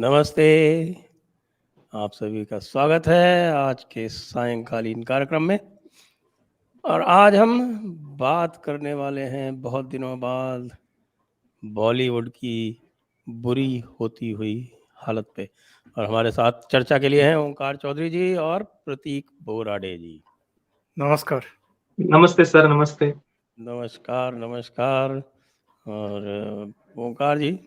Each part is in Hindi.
नमस्ते। आप सभी का स्वागत है आज के सायंकालीन कार्यक्रम में। और आज हम बात करने वाले हैं बहुत दिनों बाद बॉलीवुड की बुरी होती हुई हालत पे। और हमारे साथ चर्चा के लिए हैं ओंकार चौधरी जी और प्रतीक बोराडे जी। नमस्कार। नमस्ते सर, नमस्ते। नमस्कार नमस्कार। और ओंकार जी,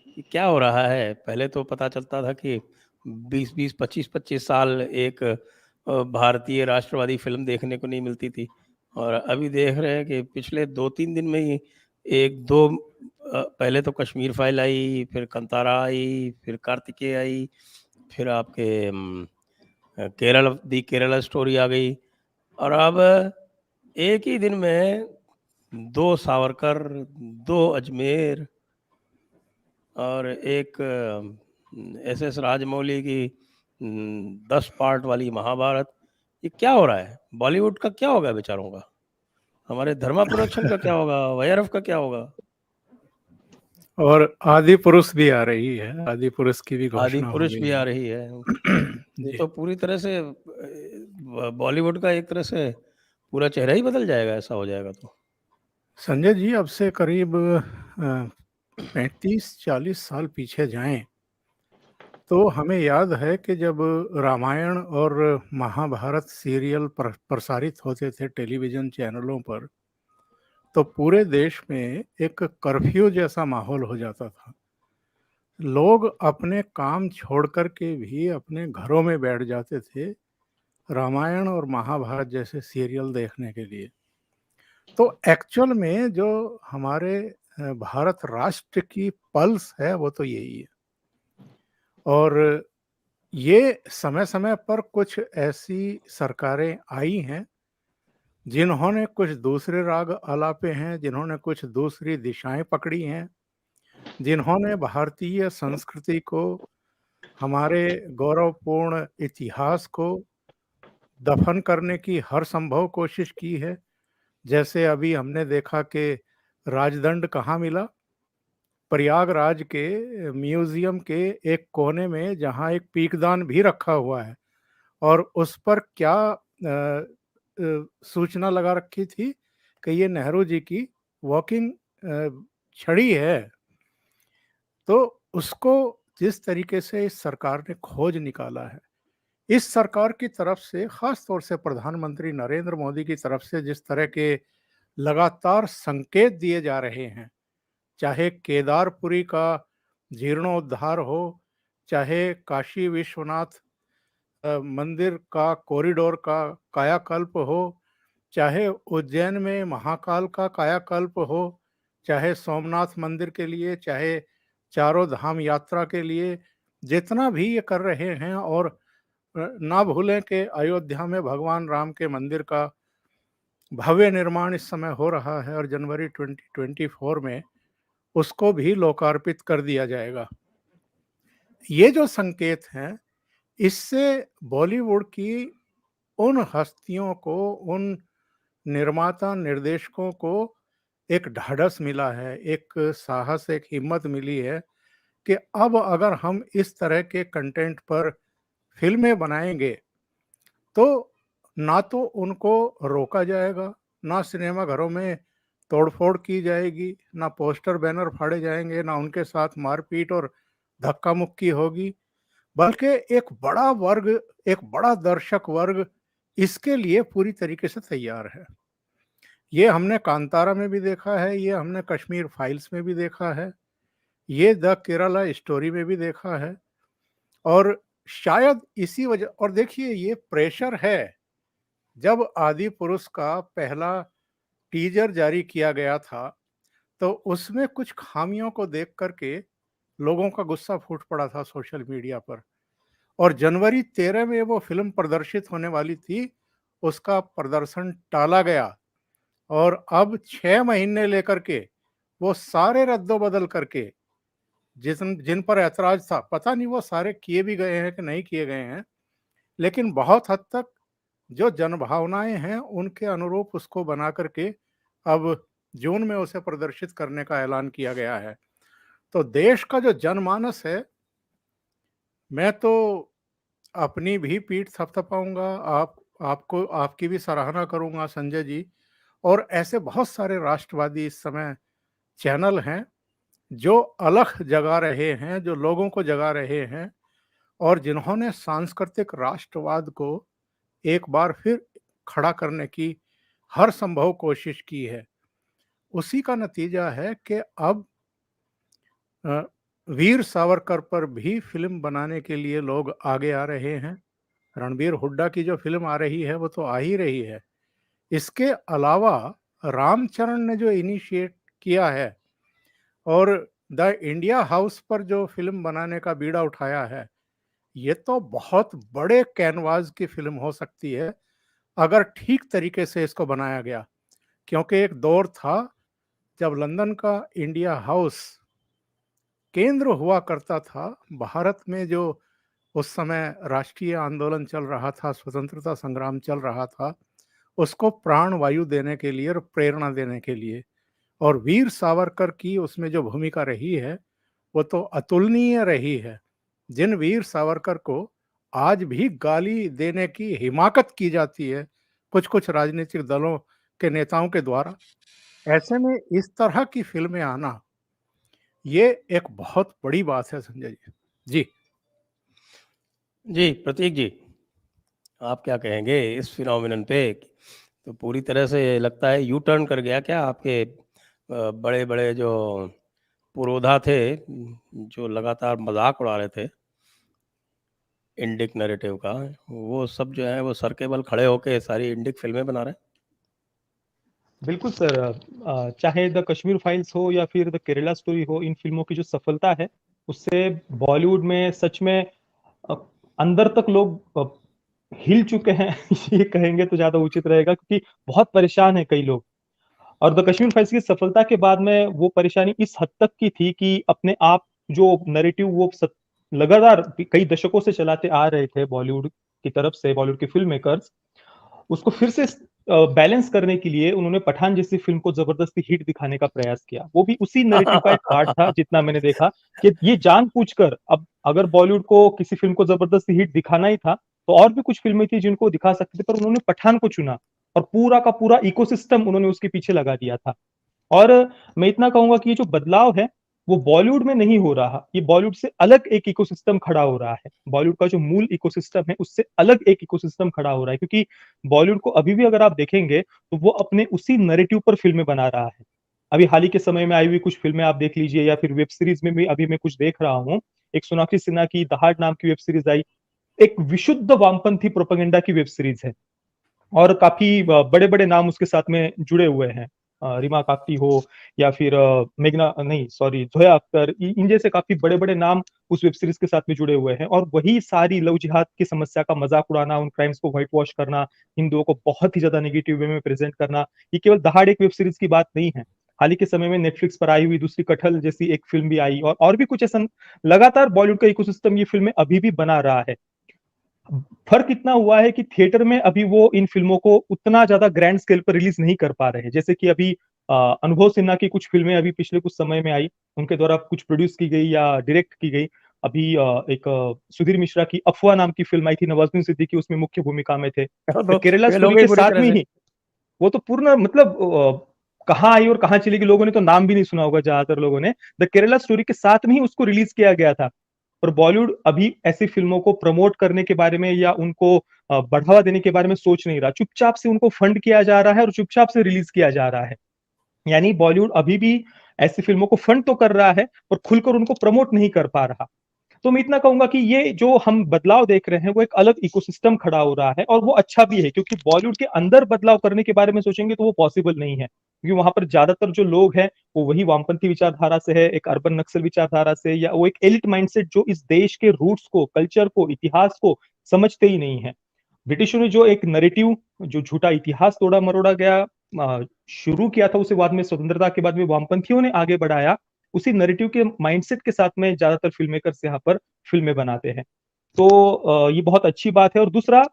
ये क्या हो रहा है? पहले तो पता चलता था कि 20-20, 25-25 साल एक भारतीय राष्ट्रवादी फिल्म देखने को नहीं मिलती थी। और अभी देख रहे हैं कि पिछले 2-3 दिन में ही एक दो पहले तो कश्मीर फाइल आई, फिर कंतारा आई, फिर कार्तिकेय आई, फिर आपके केरला स्टोरी आ गई। और अब एक ही दिन में 2 सावरकर, 2 अजमेर और एक एस राजमौली की 10 पार्ट वाली महाभारत। ये क्या हो रहा है? बॉलीवुड का क्या होगा बेचारों का? हमारे धर्मा प्रोडक्शन का क्या होगा? वाईआरएफ का क्या होगा? और आदि पुरुष भी आ रही है, आदि पुरुष की भी आदि घोषणा हो पुरुष गई भी है। आ रही है। ये जी तो पूरी तरह से बॉलीवुड का एक तरह से पूरा चेहरा ही बदल जाएगा, ऐसा हो जाएगा तो। संजय जी, अब से करीब 35-40 साल पीछे जाएं तो हमें याद है कि जब रामायण और महाभारत सीरियल प्रसारित होते थे टेलीविज़न चैनलों पर, तो पूरे देश में एक कर्फ्यू जैसा माहौल हो जाता था। लोग अपने काम छोड़ कर के भी अपने घरों में बैठ जाते थे रामायण और महाभारत जैसे सीरियल देखने के लिए। तो एक्चुअल में जो हमारे भारत राष्ट्र की पल्स है वो तो यही है। और ये समय-समय पर कुछ ऐसी सरकारें आई हैं जिन्होंने कुछ दूसरे राग आलापे हैं, जिन्होंने कुछ दूसरी दिशाएं पकड़ी हैं, जिन्होंने भारतीय संस्कृति को, हमारे गौरवपूर्ण इतिहास को दफन करने की हर संभव कोशिश की है। जैसे अभी हमने देखा कि राजदंड कहाँ मिला? प्रयागराज के म्यूजियम के एक कोने में, जहाँ एक पीकदान भी रखा हुआ है और उस पर क्या सूचना लगा रखी थी कि ये नेहरू जी की वॉकिंग छड़ी है। तो उसको जिस तरीके से इस सरकार ने खोज निकाला है, इस सरकार की तरफ से, खास तौर से प्रधानमंत्री नरेंद्र मोदी की तरफ से जिस तरह के लगातार संकेत दिए जा रहे हैं, चाहे केदारपुरी का जीर्णोद्धार हो, चाहे काशी विश्वनाथ मंदिर का कॉरिडोर का कायाकल्प हो, चाहे उज्जैन में महाकाल का कायाकल्प हो, चाहे सोमनाथ मंदिर के लिए, चाहे चारों धाम यात्रा के लिए, जितना भी ये कर रहे हैं। और ना भूलें कि अयोध्या में भगवान राम के मंदिर का भव्य निर्माण इस समय हो रहा है और जनवरी 2024 में उसको भी लोकार्पित कर दिया जाएगा। ये जो संकेत हैं, इससे बॉलीवुड की उन हस्तियों को, उन निर्माता निर्देशकों को एक ढाढ़स मिला है, एक साहस, एक हिम्मत मिली है कि अब अगर हम इस तरह के कंटेंट पर फिल्में बनाएंगे तो ना तो उनको रोका जाएगा, ना सिनेमा घरों में तोड़फोड़ की जाएगी, ना पोस्टर बैनर फाड़े जाएंगे, ना उनके साथ मारपीट और धक्का मुक्की होगी, बल्कि एक बड़ा वर्ग, एक बड़ा दर्शक वर्ग इसके लिए पूरी तरीके से तैयार है। ये हमने कांतारा में भी देखा है, ये हमने कश्मीर फाइल्स में भी देखा है, ये द केरला स्टोरी में भी देखा है। और शायद इसी वजह, और देखिए ये प्रेशर है, जब आदि पुरुष का पहला टीजर जारी किया गया था तो उसमें कुछ खामियों को देख करके लोगों का गुस्सा फूट पड़ा था सोशल मीडिया पर। और जनवरी 13 में वो फिल्म प्रदर्शित होने वाली थी, उसका प्रदर्शन टाला गया और अब 6 महीने लेकर के वो सारे रद्दो-बदल करके जिन पर ऐतराज था, पता नहीं वो सारे किए भी गए हैं कि नहीं किए गए हैं, लेकिन बहुत हद तक जो जनभावनाएं हैं उनके अनुरूप उसको बना करके अब जून में उसे प्रदर्शित करने का ऐलान किया गया है। तो देश का जो जनमानस है मैं तो अपनी भी पीठ थपथपाऊंगा, आपको आपकी भी सराहना करूंगा संजय जी। और ऐसे बहुत सारे राष्ट्रवादी इस समय चैनल हैं जो अलख जगा रहे हैं, जो लोगों को जगा रहे हैं और जिन्होंने सांस्कृतिक राष्ट्रवाद को एक बार फिर खड़ा करने की हर संभव कोशिश की है। उसी का नतीजा है कि अब अ, वीर सावरकर पर भी फिल्म बनाने के लिए लोग आगे आ रहे हैं। रणबीर हुड्डा की जो फिल्म आ रही है वो तो आ ही रही है। इसके अलावा रामचरण ने जो इनिशिएट किया है और द इंडिया हाउस पर जो फिल्म बनाने का बीड़ा उठाया है, ये तो बहुत बड़े कैनवास की फिल्म हो सकती है अगर ठीक तरीके से इसको बनाया गया। क्योंकि एक दौर था जब लंदन का इंडिया हाउस केंद्र हुआ करता था भारत में, जो उस समय राष्ट्रीय आंदोलन चल रहा था, स्वतंत्रता संग्राम चल रहा था, उसको प्राण वायु देने के लिए और प्रेरणा देने के लिए। और वीर सावरकर की उसमें जो भूमिका रही है वो तो अतुलनीय रही है। जिन वीर सावरकर को आज भी गाली देने की हिमाकत की जाती है कुछ कुछ राजनीतिक दलों के नेताओं के द्वारा, ऐसे में इस तरह की फिल्में आना ये एक बहुत बड़ी बात है संजय जी। जी जी प्रतीक जी, आप क्या कहेंगे इस फिनोमिनन पे? तो पूरी तरह से लगता है यू टर्न कर गया क्या आपके बड़े बड़े जो पुरोधा थे, जो लगातार मजाक उड़ा रहे थे इंडिक नैरेटिव का, वो सब जो है वो सर के बल खड़े होके सारी इंडिक फिल्में बना रहे हैं? बिल्कुल सर। चाहे द कश्मीर फाइल्स हो या फिर द केरला स्टोरी हो, इन फिल्मों की जो सफलता है उससे बॉलीवुड में सच में अ, अंदर तक लोग हिल चुके हैं ये कहेंगे तो ज्यादा उचित रहेगा, क्योंकि बहुत परेशान है कई लोग। और द कश्मीर फाइल्स की सफलता के बाद में वो परेशानी इस हद तक की थी कि अपने आप जो नैरेटिव वो लगातार कई दशकों से चलाते आ रहे थे बॉलीवुड की तरफ से, बॉलीवुड के फिल्म मेकर्स, उसको फिर से बैलेंस करने के लिए उन्होंने पठान जैसी फिल्म को जबरदस्ती हिट दिखाने का प्रयास किया। वो भी उसी नैरेटिव का एक पार्ट था, जितना मैंने देखा कि ये जानबूझकर, अब अगर बॉलीवुड को किसी फिल्म को जबरदस्ती हिट दिखाना ही था तो और भी कुछ फिल्में थी जिनको दिखा सकते थे, पर उन्होंने पठान को चुना और पूरा का पूरा इकोसिस्टम उन्होंने उसके पीछे लगा दिया था। और मैं इतना कहूंगा कि ये जो बदलाव है वो बॉलीवुड में नहीं हो रहा, ये बॉलीवुड से अलग एक इकोसिस्टम खड़ा हो रहा है। बॉलीवुड का जो मूल इकोसिस्टम है उससे अलग एक इकोसिस्टम खड़ा हो रहा है, क्योंकि बॉलीवुड को अभी भी अगर आप देखेंगे तो वो अपने उसी नैरेटिव पर फिल्में बना रहा है। अभी हाल ही के समय में आई हुई कुछ फिल्में आप देख लीजिए, या फिर वेब सीरीज में भी अभी मैं कुछ देख रहा हूँ। एक सोनाक्षी सिन्हा की दहाड़ नाम की वेब सीरीज आई, एक विशुद्ध वामपंथी प्रोपेगेंडा की वेब सीरीज है और काफी बड़े बड़े नाम उसके साथ में जुड़े हुए हैं। रीमा काकटी हो या फिर मेघना नहीं सॉरी जोया अख्तर, इन जैसे काफी बड़े बड़े नाम उस वेब सीरीज के साथ में जुड़े हुए हैं। और वही सारी लव जिहाद की समस्या का मजाक उड़ाना, उन क्राइम्स को व्हाइट वॉश करना, हिंदुओं को बहुत ही ज्यादा नेगेटिव वे में प्रेजेंट करना, ये केवल दहाड़ एक वेब सीरीज की बात नहीं है। हाल ही के समय में नेटफ्लिक्स पर आई हुई दूसरी कटहल जैसी एक फिल्म भी आई, और भी कुछ ऐसा लगातार बॉलीवुड का इकोसिस्टम ये फिल्में अभी भी बना रहा है। फर्क इतना हुआ है कि थिएटर में अभी वो इन फिल्मों को उतना ज्यादा ग्रैंड स्केल पर रिलीज नहीं कर पा रहे हैं। जैसे कि अभी अनुभव सिन्हा की कुछ फिल्में अभी पिछले कुछ समय में आई, उनके द्वारा कुछ प्रोड्यूस की गई या डायरेक्ट की गई। अभी एक सुधीर मिश्रा की अफवाह नाम की फिल्म आई थी, नवाजुद्दीन सिद्दीकी उसमें मुख्य भूमिका में थे। तो केरला फेल हो स्टोरी गई के बुरी साथ तरह में से। ही वो तो पूर्ण मतलब कहाँ आई और कहाँ चली गई, लोगों ने तो नाम भी नहीं सुना होगा ज्यादातर लोगों ने। द केरला स्टोरी के साथ में ही उसको रिलीज किया गया था। और बॉलीवुड अभी ऐसी फिल्मों को प्रमोट करने के बारे में या उनको बढ़ावा देने के बारे में सोच नहीं रहा, चुपचाप से उनको फंड किया जा रहा है और चुपचाप से रिलीज किया जा रहा है। यानी बॉलीवुड अभी भी ऐसी फिल्मों को फंड तो कर रहा है और खुलकर उनको प्रमोट नहीं कर पा रहा। तो मैं इतना कहूंगा कि ये जो हम बदलाव देख रहे हैं वो एक अलग इकोसिस्टम खड़ा हो रहा है, और वो अच्छा भी है, क्योंकि बॉलीवुड के अंदर बदलाव करने के बारे में सोचेंगे तो वो पॉसिबल नहीं है, क्योंकि वहां पर ज्यादातर जो लोग हैं वो वही वामपंथी विचारधारा से है, एक अर्बन नक्सल विचारधारा से, या वो एक एलिट माइंडसेट जो इस देश के रूट्स को, कल्चर को, इतिहास को समझते ही नहीं है। ब्रिटिशों ने जो एक नरेटिव, जो झूठा इतिहास तोड़ा मरोड़ा गया शुरू किया था, उसे बाद में स्वतंत्रता के बाद में वामपंथियों ने आगे बढ़ाया, उसी नरेटिव के माइंडसेट के साथ में ज्यादातर फिल्म मेकर्स यहाँ पर फिल्में बनाते हैं। तो ये बहुत अच्छी बात है। और दूसरा,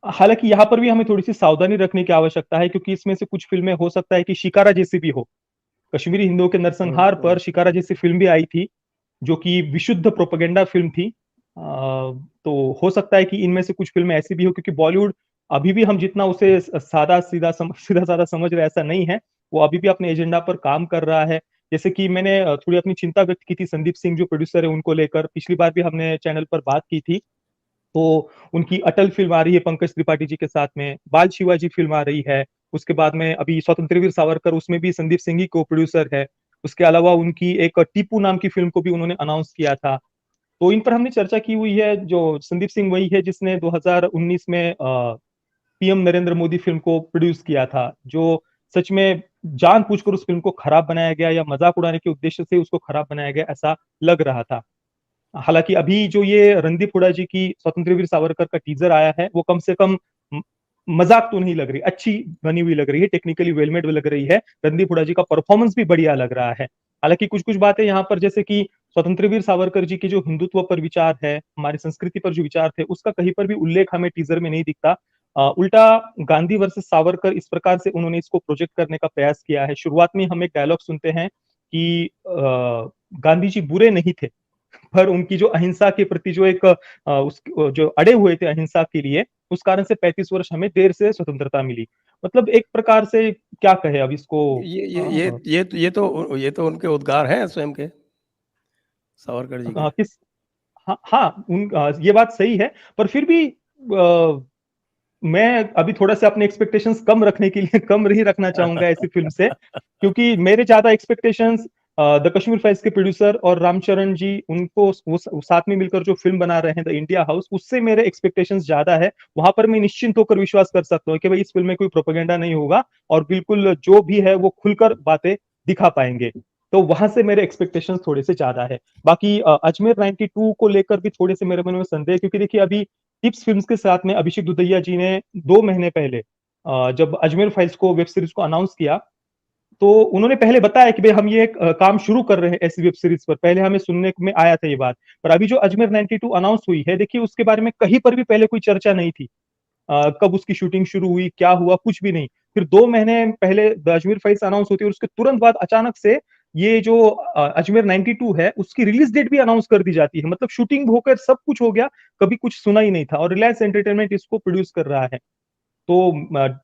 हालांकि यहाँ पर भी हमें थोड़ी सी सावधानी रखने की आवश्यकता है, क्योंकि इसमें से कुछ फिल्में हो सकता है कि शिकारा जैसी भी हो। कश्मीरी हिंदुओं के नरसंहार पर शिकारा जैसी फिल्म भी आई थी, जो कि विशुद्ध प्रोपेगेंडा फिल्म थी। तो हो सकता है कि इनमें से कुछ फिल्में ऐसी भी हो, क्योंकि बॉलीवुड अभी भी हम जितना उसे सीधा साधा समझ रहे ऐसा नहीं है। वो अभी भी अपने एजेंडा पर काम कर रहा है। जैसे कि मैंने थोड़ी अपनी चिंता व्यक्त की थी संदीप सिंह जो प्रोड्यूसर है उनको लेकर, पिछली बार भी हमने चैनल पर बात की थी। तो उनकी अटल फिल्म आ रही है पंकज त्रिपाठी जी के साथ में, बाल शिवाजी फिल्म आ रही है, उसके बाद में अभी स्वतंत्र वीर सावरकर, उसमें भी संदीप सिंह ही को प्रोड्यूसर है। उसके अलावा उनकी एक टीपू नाम की फिल्म को भी उन्होंने अनाउंस किया था। तो इन पर हमने चर्चा की हुई है। जो संदीप सिंह वही है जिसने 2019 में पीएम नरेंद्र मोदी फिल्म को प्रोड्यूस किया था, जो सच में जानबूझकर उस फिल्म को खराब बनाया गया या मजाक उड़ाने के उद्देश्य से उसको खराब बनाया गया ऐसा लग रहा था। हालांकि अभी जो ये रणदीप हुडा जी की स्वतंत्र वीर सावरकर का टीजर आया है वो कम से कम मजाक तो नहीं लग रही, अच्छी बनी हुई लग रही है, टेक्निकली वेलमेड लग रही है। रणदीप हुडा जी का परफॉर्मेंस भी बढ़िया लग रहा है। हालांकि कुछ कुछ बातें यहाँ पर, जैसे कि स्वतंत्र वीर सावरकर जी के जो हिंदुत्व पर विचार है, हमारी संस्कृति पर जो विचार थे, उसका कहीं पर भी उल्लेख हमें टीजर में नहीं दिखता। उल्टा गांधी वर्सेस सावरकर इस प्रकार से उन्होंने इसको प्रोजेक्ट करने का प्रयास किया है। शुरुआत में हम एक डायलॉग सुनते हैं कि गांधी जी बुरे नहीं थे, पर उनकी जो अहिंसा के प्रति जो एक उस जो अड़े हुए थे अहिंसा के लिए, उस कारण से 35 वर्ष हमें देर से स्वतंत्रता मिली। मतलब एक प्रकार से क्या कहे अब इसको। ये तो उनके उद्गार हैं स्वयं के, सावरकर जी के। किस हाँ हाँ ये बात सही है, पर फिर भी मैं अभी थोड़ा सा अपने एक्सपेक्टेशंस कम रखने के लिए कम नहीं रखना चाहूंगा ऐसी फिल्म से, क्योंकि मेरे ज्यादा एक्सपेक्टेशंस द कश्मीर फाइल्स के प्रोड्यूसर और रामचरण जी उनको वो साथ में मिलकर जो फिल्म बना रहे हैं द इंडिया हाउस, उससे मेरे एक्सपेक्टेशंस ज्यादा है। वहां पर मैं निश्चिंत होकर विश्वास कर सकता हूँ कि भाई इस फिल्म में कोई प्रोपेगेंडा नहीं होगा और बिल्कुल जो भी है वो खुलकर बातें दिखा पाएंगे। तो वहां से मेरे एक्सपेक्टेशंस थोड़े से ज्यादा है। बाकी अजमेर 92 को लेकर भी थोड़े से मेरे मन में संदेह है, क्योंकि देखिए अभी टिप्स फिल्म्स के साथ में अभिषेक दुधैया जी ने 2 महीने पहले जब अजमेर फाइल्स को वेब सीरीज को अनाउंस किया, तो उन्होंने पहले बताया कि भाई हम ये काम शुरू कर रहे हैं ऐसी वेब सीरीज पर। पहले हमें सुनने में आया था ये बात, पर अभी जो अजमेर 92 अनाउंस हुई है, देखिए उसके बारे में कहीं पर भी पहले कोई चर्चा नहीं थी। कब उसकी शूटिंग शुरू हुई, क्या हुआ, कुछ भी नहीं। फिर 2 महीने पहले द अजमेर फाइल्स अनाउंस होती है और उसके तुरंत बाद अचानक से ये जो अजमेर 92 है उसकी रिलीज डेट भी अनाउंस कर दी जाती है। मतलब शूटिंग होकर सब कुछ हो गया, कभी कुछ सुना ही नहीं था, और रिलायंस एंटरटेनमेंट इसको प्रोड्यूस कर रहा है। तो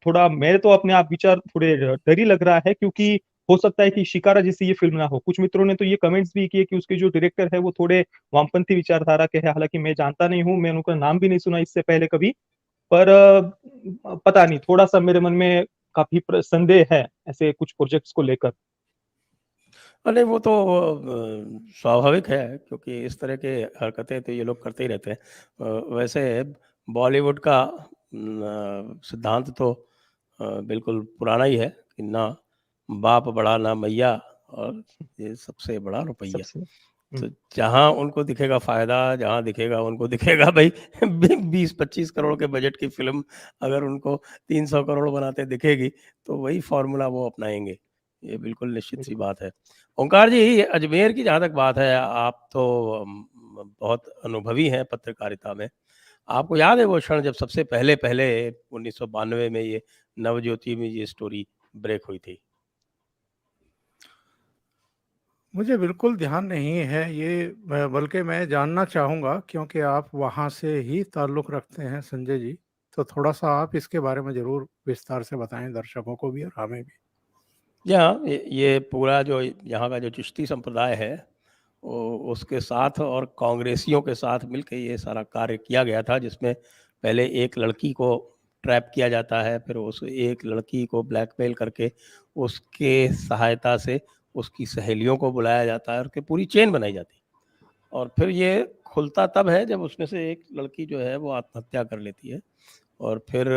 थोड़ा मेरे तो अपने आप विचार थोड़े डर ही लग रहा है, क्योंकि हो सकता है कि शिकारा जैसी ये फिल्म ना हो। कुछ मित्रों ने तो ये कमेंट्स भी किए कि उसके जो डायरेक्टर है वो थोड़े वामपंथी विचारधारा के हैं। हालांकि मैं जानता नहीं हूँ, मैंने उनका नाम भी नहीं सुना इससे पहले कभी, पर पता नहीं, थोड़ा सा मेरे मन में काफी संदेह है ऐसे कुछ प्रोजेक्ट्स को लेकर। अरे वो तो स्वाभाविक है, क्योंकि इस तरह के हरकतें तो ये लोग करते ही रहते हैं। वैसे बॉलीवुड का सिद्धांत तो बिल्कुल पुराना ही है कि ना बाप बड़ा ना मैया, और ये सबसे बड़ा रुपया। सबसे तो जहाँ उनको दिखेगा फायदा, जहाँ दिखेगा उनको दिखेगा भाई 20-25 करोड़ के बजट की फिल्म अगर उनको 300 करोड़ बनाते दिखेगी तो वही फॉर्मूला वो अपनाएंगे। ये बिल्कुल निश्चित सी बात है। ओंकार जी, अजमेर की जहाँ तक बात है, आप तो बहुत अनुभवी हैं पत्रकारिता में। आपको याद है वो क्षण जब सबसे पहले 1992 में ये नवज्योति में ये स्टोरी ब्रेक हुई थी? मुझे बिल्कुल ध्यान नहीं है ये, बल्कि मैं जानना चाहूँगा, क्योंकि आप वहाँ से ही ताल्लुक़ रखते हैं संजय जी, तो थोड़ा-सा आप इसके बारे में ज़रूर विस्तार से बताएँ दर्शकों को भी और हमें भी। जी हाँ, ये पूरा जो यहाँ का जो चिश्ती संप्रदाय है, उसके साथ और कांग्रेसियों के साथ मिलके ये सारा कार्य किया गया था, जिसमें पहले एक लड़की को ट्रैप किया जाता है, फिर उस एक लड़की को ब्लैकमेल करके उसके सहायता से उसकी सहेलियों को बुलाया जाता है और उसकी पूरी चेन बनाई जाती है। और फिर ये खुलता तब है जब उसमें से एक लड़की जो है वो आत्महत्या कर लेती है। और फिर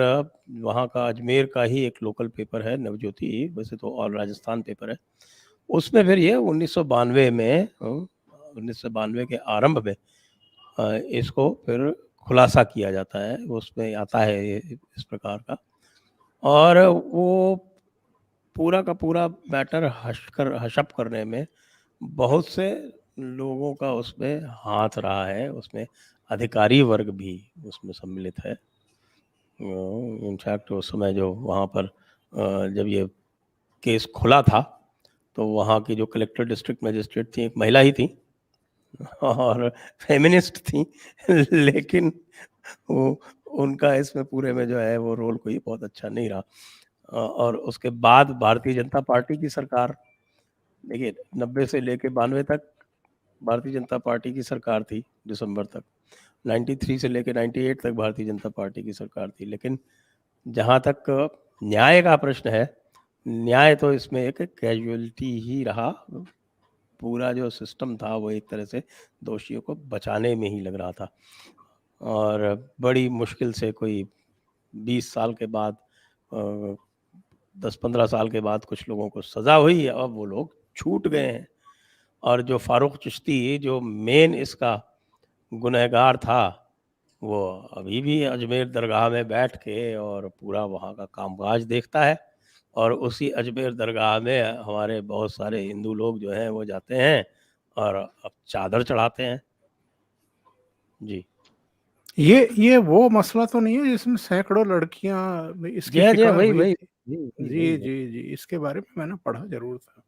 वहाँ का अजमेर का ही एक लोकल पेपर है नवज्योति, वैसे तो ऑल राजस्थान पेपर है, उसमें फिर ये 1992 में 1992 के आरंभ में इसको फिर खुलासा किया जाता है। उसमें आता है ये इस प्रकार का, और वो पूरा का पूरा मैटर हशप करने में बहुत से लोगों का उसमें हाथ रहा है। उसमें अधिकारी वर्ग भी उसमें सम्मिलित है। इनफैक्ट उस समय जो वहाँ पर जब ये केस खुला था, तो वहाँ की जो कलेक्टर डिस्ट्रिक्ट मजिस्ट्रेट थी, एक महिला ही थी, और फेमिनिस्ट थी लेकिन वो उनका इसमें पूरे में जो है वो रोल कोई बहुत अच्छा नहीं रहा। और उसके बाद भारतीय जनता पार्टी की सरकार, देखिए 90 से लेके 92 तक भारतीय जनता पार्टी की सरकार थी, दिसंबर तक। 93 से लेके 98 तक भारतीय जनता पार्टी की सरकार थी। लेकिन जहाँ तक न्याय का प्रश्न है, न्याय तो इसमें एक कैजुअलिटी ही रहा। पूरा जो सिस्टम था वो एक तरह से दोषियों को बचाने में ही लग रहा था। और बड़ी मुश्किल से कोई 20 साल के बाद 10-15 साल के बाद कुछ लोगों को सज़ा हुई, अब वो लोग छूट गए हैं। और जो फारूक चिश्ती जो मेन इसका गुनहगार था, वो अभी भी अजमेर दरगाह में बैठ के और पूरा वहाँ का कामकाज देखता है। और उसी अजमेर दरगाह में हमारे बहुत सारे हिंदू लोग जो हैं वो जाते हैं और अब चादर चढ़ाते हैं। जी। ये वो मसला तो नहीं है जिसमें सैकड़ों लड़कियां इसकी जी, शिकार वही हुई वही थी? जी जी वही है। जी जी, इसके बारे में मैंने पढ़ा जरूर था।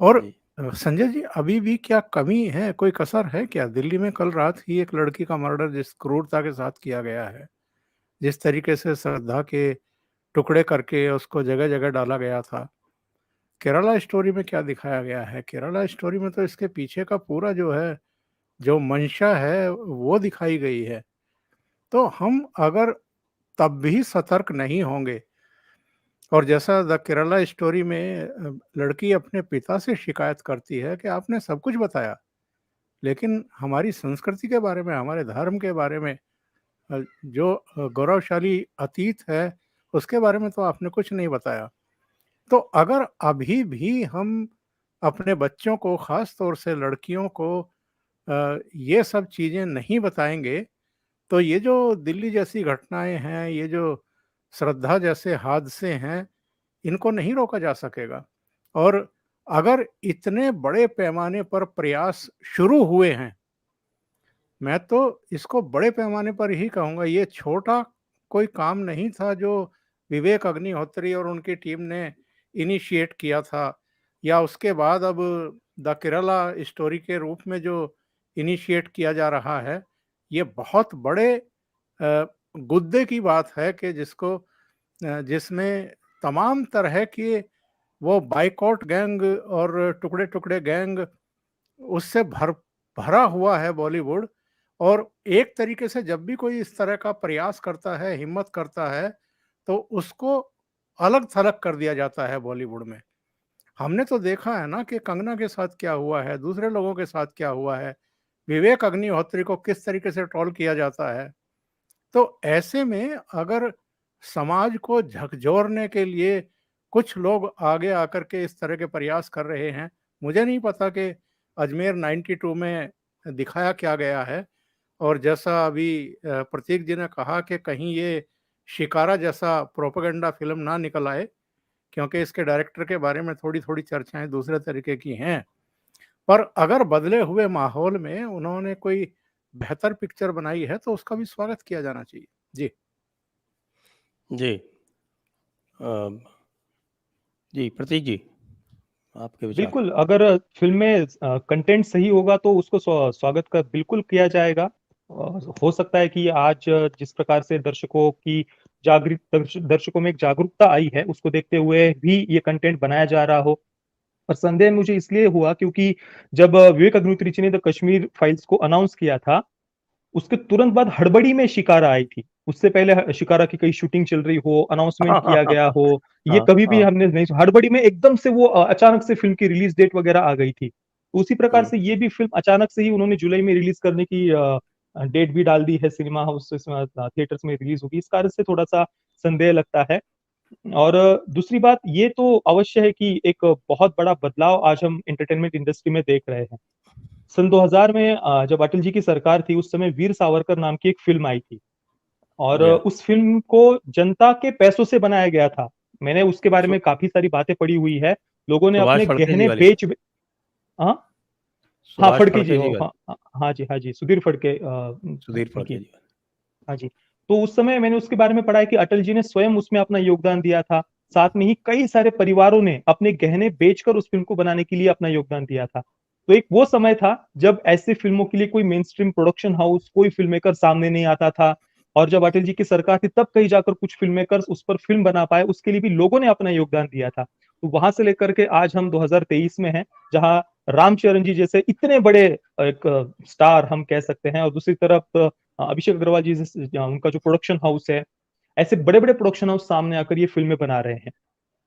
और जी। संजय जी, अभी भी क्या कमी है, कोई कसर है क्या? दिल्ली में कल रात ही एक लड़की का मर्डर जिस क्रूरता के साथ किया गया है, जिस तरीके से श्रद्धा के टुकड़े करके उसको जगह जगह डाला गया था, केरला स्टोरी में क्या दिखाया गया है? केरला स्टोरी में तो इसके पीछे का पूरा जो है, जो मंशा है, वो दिखाई गई है। तो हम अगर तब भी सतर्क नहीं होंगे, और जैसा द केरला स्टोरी में लड़की अपने पिता से शिकायत करती है कि आपने सब कुछ बताया, लेकिन हमारी संस्कृति के बारे में, हमारे धर्म के बारे में, जो गौरवशाली अतीत है, उसके बारे में तो आपने कुछ नहीं बताया। तो अगर अभी भी हम अपने बच्चों को, ख़ास तौर से लड़कियों को, ये सब चीज़ें नहीं बताएँगे, तो ये जो दिल्ली जैसी घटनाएँ हैं, ये जो श्रद्धा जैसे हादसे हैं, इनको नहीं रोका जा सकेगा। और अगर इतने बड़े पैमाने पर प्रयास शुरू हुए हैं, मैं तो इसको बड़े पैमाने पर ही कहूँगा, ये छोटा कोई काम नहीं था जो विवेक अग्निहोत्री और उनकी टीम ने इनिशिएट किया था, या उसके बाद अब द केरला स्टोरी के रूप में जो इनिशिएट किया जा रहा है। ये बहुत बड़े गुद्दे की बात है कि जिसमें तमाम तरह के वो बाइकॉट गैंग और टुकड़े-टुकड़े गैंग, उससे भरा हुआ है बॉलीवुड। और एक तरीके से जब भी कोई इस तरह का प्रयास करता है, हिम्मत करता है, तो उसको अलग-थलग कर दिया जाता है बॉलीवुड में। हमने तो देखा है ना कि कंगना के साथ क्या हुआ है, दूसरे लोगों के साथ क्या हुआ है, विवेक अग्निहोत्री को किस तरीके से ट्रोल किया जाता है। तो ऐसे में अगर समाज को झकझोरने के लिए कुछ लोग आगे आकर के इस तरह के प्रयास कर रहे हैं, मुझे नहीं पता कि अजमेर 92 में दिखाया क्या गया है। और जैसा अभी प्रतीक जी ने कहा कि कहीं ये शिकारा जैसा प्रोपेगेंडा फिल्म ना निकल आए, क्योंकि इसके डायरेक्टर के बारे में थोड़ी-थोड़ी चर्चाएं दूसरे तरीके की हैं। पर अगर बदले हुए माहौल में उन्होंने कोई बेहतर पिक्चर बनाई है, तो उसका भी स्वागत किया जाना चाहिए। जी। जी। जी, प्रतीक जी, आपके विचार? बिल्कुल, अगर फ़िल्म में कंटेंट सही होगा तो उसको स्वागत का बिल्कुल किया जाएगा। हो सकता है कि आज जिस प्रकार से दर्शकों में एक जागरूकता आई है, उसको देखते हुए भी ये कंटेंट बनाया जा रहा हो। और संदेह मुझे इसलिए हुआ क्योंकि जब विवेक अग्निहोत्री जी ने द कश्मीर फाइल्स को अनाउंस किया था, उसके तुरंत बाद हड़बड़ी में शिकारा आई थी। उससे पहले शिकारा की कहीं शूटिंग चल रही हो, अनाउंसमेंट किया गया हो, ये हाँ, कभी भी हाँ। हमने नहीं हड़बड़ी में एकदम से वो अचानक से फ़िल्म की रिलीज़ डेट वगैरह आ गई थी। उसी प्रकार हुँ। से ये भी फ़िल्म अचानक से ही उन्होंने जुलाई में रिलीज़ करने की डेट भी डाल दी है, सिनेमा हाउस इसमें थिएटर्स में रिलीज़ होगी। इस कारण से थोड़ा-सा संदेह लगता है। और दूसरी बात ये तो अवश्य है कि एक बहुत बड़ा बदलाव आज हम एंटरटेनमेंट इंडस्ट्री में देख रहे हैं। सन 2000 में जब अटल जी की सरकार थी, उस समय वीर सावरकर नाम की एक फ़िल्म आई थी और जी। उस फ़िल्म को जनता के पैसों से बनाया गया था। मैंने उसके बारे सु में काफ़ी सारी बातें पढ़ी हुई है। लोगों ने सुभाष अपने फड़के जी गहने वाली? बेच बे हाँ? हाँ, सुभाष फड़के जी फड़के जी हो वाली? हाँ जी, हाँ जी, सुधीर फड़के सुधीर उनकी फड़के जी वाली। हाँ जी। तो उस समय मैंने उसके बारे में पढ़ा है कि अटल जी ने स्वयं उसमें अपना योगदान दिया था। साथ में ही कई सारे परिवारों ने अपने गहने बेचकर उस फ़िल्म को बनाने के लिए अपना योगदान दिया था। तो एक वो समय था जब ऐसे फिल्मों के लिए कोई मेन स्ट्रीम प्रोडक्शन हाउस, कोई फिल्म मेकर सामने नहीं आता था। और जब अटल जी की सरकार थी तब कहीं जाकर कुछ फिल्म मेकर्स उस पर फिल्म बना पाए, उसके लिए भी लोगों ने अपना योगदान दिया था। तो वहां से लेकर के आज हम 2023 में हैं, जहां रामचरण जी जैसे इतने बड़े एक स्टार हम कह सकते हैं, और दूसरी तरफ अभिषेक अग्रवाल जी उनका जो प्रोडक्शन हाउस है, ऐसे बड़े बड़े प्रोडक्शन हाउस सामने आकर ये फिल्में बना रहे हैं।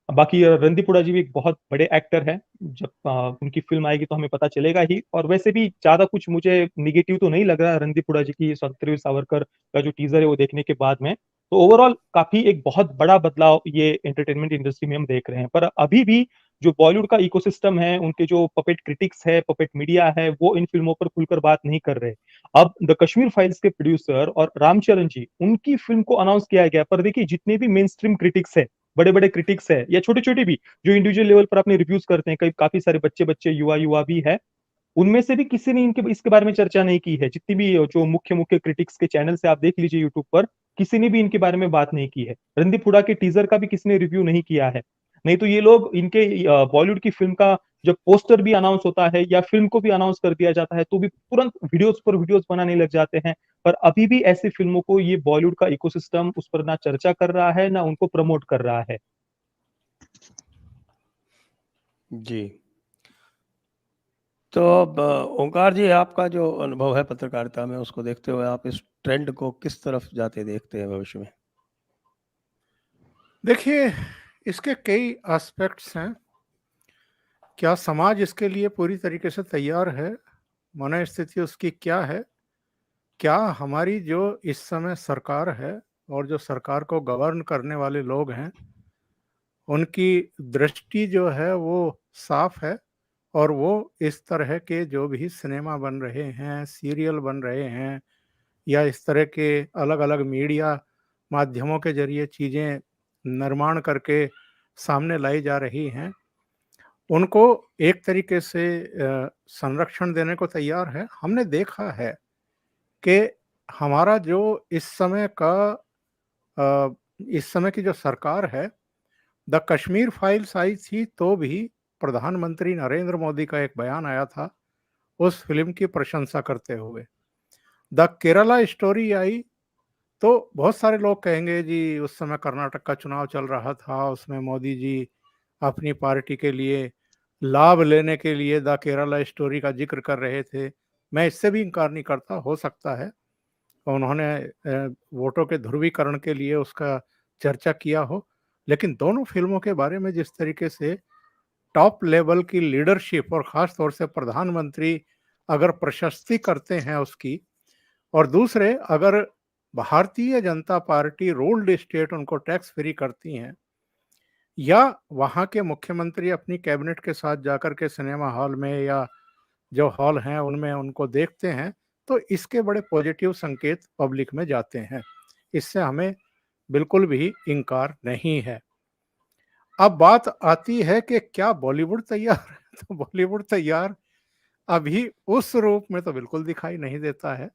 बाकी रणदीप जी भी एक बहुत बड़े एक्टर हैं। जब उनकी फिल्म आएगी तो हमें पता चलेगा ही। और वैसे भी ज्यादा कुछ मुझे निगेटिव तो नहीं लग रहा रणदीप जी की स्वतंत्रवीर सावरकर का जो टीजर है वो देखने के बाद में। तो ओवरऑल काफी एक बहुत बड़ा बदलाव ये एंटरटेनमेंट इंडस्ट्री में हम देख रहे हैं। पर अभी भी जो बॉलीवुड का इकोसिस्टम है, उनके जो पपेट क्रिटिक्स है, पपेट मीडिया है, वो इन फिल्मों पर खुलकर बात नहीं कर रहे। अब द कश्मीर फाइल्स के प्रोड्यूसर और रामचरण जी, उनकी फिल्म को अनाउंस किया गया, पर देखिए जितने भी मेन स्ट्रीम क्रिटिक्स है, बड़े बड़े क्रिटिक्स है या छोटे छोटे भी जो इंडिविजुअल लेवल पर अपने रिव्यूज करते हैं, कई काफी सारे बच्चे बच्चे युवा युवा भी है, उनमें से भी किसी ने इनके इसके बारे में चर्चा नहीं की है। जितनी भी जो मुख्य मुख्य क्रिटिक्स के चैनल से आप देख लीजिए यूट्यूब पर, किसी ने भी इनके बारे में बात नहीं की है। रणदीप हुडा के टीजर का भी किसी ने रिव्यू नहीं किया है। नहीं तो ये लोग इनके बॉलीवुड की फिल्म का जब पोस्टर भी अनाउंस होता है या फिल्म को भी अनाउंस कर दिया जाता है तो भी तुरंत वीडियोस पर वीडियोस बनाने लग जाते हैं। पर अभी भी ऐसी फिल्मों को ये बॉलीवुड का इकोसिस्टम उस पर ना चर्चा कर रहा है, ना उनको प्रमोट कर रहा है। जी। तो अब ओंकार जी, आपका जो अनुभव है पत्रकारिता में, उसको देखते हुए आप इस ट्रेंड को किस तरफ जाते देखते हैं भविष्य में? देखिए, इसके कई एस्पेक्ट्स हैं। क्या समाज इसके लिए पूरी तरीके से तैयार है? मनोस्थिति उसकी क्या है? क्या हमारी जो इस समय सरकार है और जो सरकार को गवर्न करने वाले लोग हैं, उनकी दृष्टि जो है वो साफ है और वो इस तरह के जो भी सिनेमा बन रहे हैं, सीरियल बन रहे हैं या इस तरह के अलग-अलग मीडिया माध्यमों के ज़रिए चीज़ें निर्माण करके सामने लाई जा रही हैं, उनको एक तरीके से संरक्षण देने को तैयार है। हमने देखा है कि हमारा जो इस समय का इस समय की जो सरकार है, द कश्मीर फाइल्स आई थी तो भी प्रधानमंत्री नरेंद्र मोदी का एक बयान आया था उस फिल्म की प्रशंसा करते हुए। द केरला स्टोरी आई तो बहुत सारे लोग कहेंगे जी उस समय कर्नाटक का चुनाव चल रहा था, उसमें मोदी जी अपनी पार्टी के लिए लाभ लेने के लिए द केरला स्टोरी का जिक्र कर रहे थे। मैं इससे भी इनकार नहीं करता, हो सकता है उन्होंने वोटों के ध्रुवीकरण के लिए उसका चर्चा किया हो, लेकिन दोनों फिल्मों के बारे में जिस तरीके से टॉप लेवल की लीडरशिप और ख़ास तौर से प्रधानमंत्री अगर प्रशस्ति करते हैं उसकी, और दूसरे अगर Bharatiya Janata party ruled state उनको टैक्स फ्री करती हैं या वहाँ के मुख्यमंत्री अपनी कैबिनेट के साथ जाकर के सिनेमा हॉल में या जो हॉल हैं उनमें उनको देखते हैं, तो इसके बड़े पॉजिटिव संकेत पब्लिक में जाते हैं। इससे हमें बिल्कुल भी इनकार नहीं है। अब बात आती है कि क्या बॉलीवुड तैयार है? तो बॉलीवुड तैयार अभी उस रूप में तो बिल्कुल दिखाई नहीं देता है,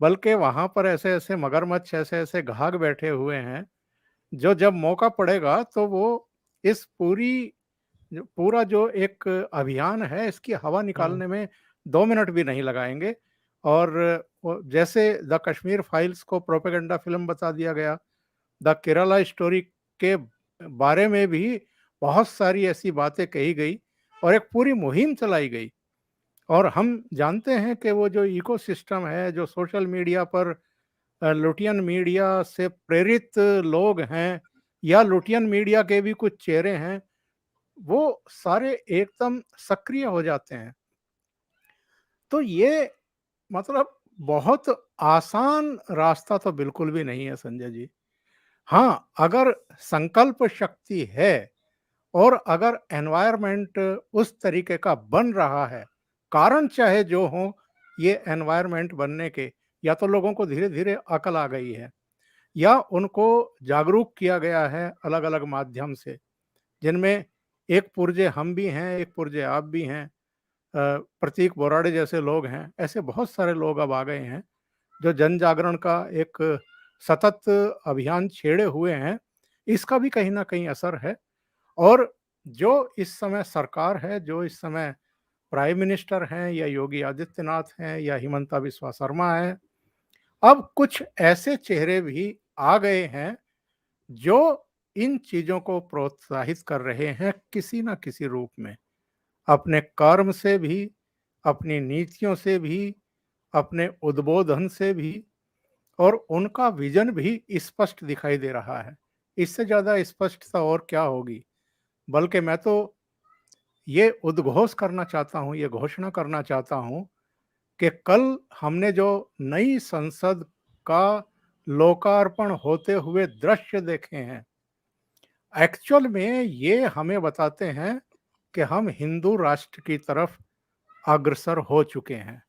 बल्कि वहाँ पर ऐसे-ऐसे मगरमच्छ, ऐसे-ऐसे घाघ बैठे हुए हैं, जो जब मौका पड़ेगा तो वो इस पूरा जो एक अभियान है, इसकी हवा निकालने में 2 मिनट भी नहीं लगाएँगे। और वो जैसे द कश्मीर फाइल्स को प्रोपेगेंडा फ़िल्म बता दिया गया, द केरला स्टोरी के बारे में भी बहुत सारी ऐसी बातें कही गई और एक पूरी मुहिम चलाई गई। और हम जानते हैं कि वो जो इकोसिस्टम है, जो सोशल मीडिया पर लुटियन मीडिया से प्रेरित लोग हैं या लुटियन मीडिया के भी कुछ चेहरे हैं, वो सारे एकदम सक्रिय हो जाते हैं। तो ये मतलब बहुत आसान रास्ता तो बिल्कुल भी नहीं है संजय जी। हाँ, अगर संकल्प शक्ति है और अगर एनवायरनमेंट उस तरीके का बन रहा है, कारण चाहे जो हो ये एनवायरनमेंट बनने के, या तो लोगों को धीरे-धीरे अकल आ गई है या उनको जागरूक किया गया है अलग-अलग माध्यम से, जिनमें एक पुरजे हम भी हैं, एक पुरजे आप भी हैं, प्रतीक बोराडे जैसे लोग हैं, ऐसे बहुत सारे लोग अब आ गए हैं, जो जन जागरण का एक सतत अभियान छेड़े हुए हैं। इसका भी कहीं न कहीं असर है। और जो इस समय सरकार है, जो इस समय प्राइम मिनिस्टर हैं या योगी आदित्यनाथ हैं या हिमंता बिस्वा शर्मा हैं, अब कुछ ऐसे चेहरे भी आ गए हैं जो इन चीजों को प्रोत्साहित कर रहे हैं किसी ना किसी रूप में, अपने कर्म से भी, अपनी नीतियों से भी, अपने उद्बोधन से भी, और उनका विजन भी स्पष्ट दिखाई दे रहा है। इससे ज्यादा स्पष्टता और क्या होगी। बल्कि मैं तो ये उद्घोष करना चाहता हूं, ये घोषणा करना चाहता हूं कि कल हमने जो नई संसद का लोकार्पण होते हुए दृश्य देखे हैं, एक्चुअल में ये हमें बताते हैं कि हम हिंदू राष्ट्र की तरफ अग्रसर हो चुके हैं।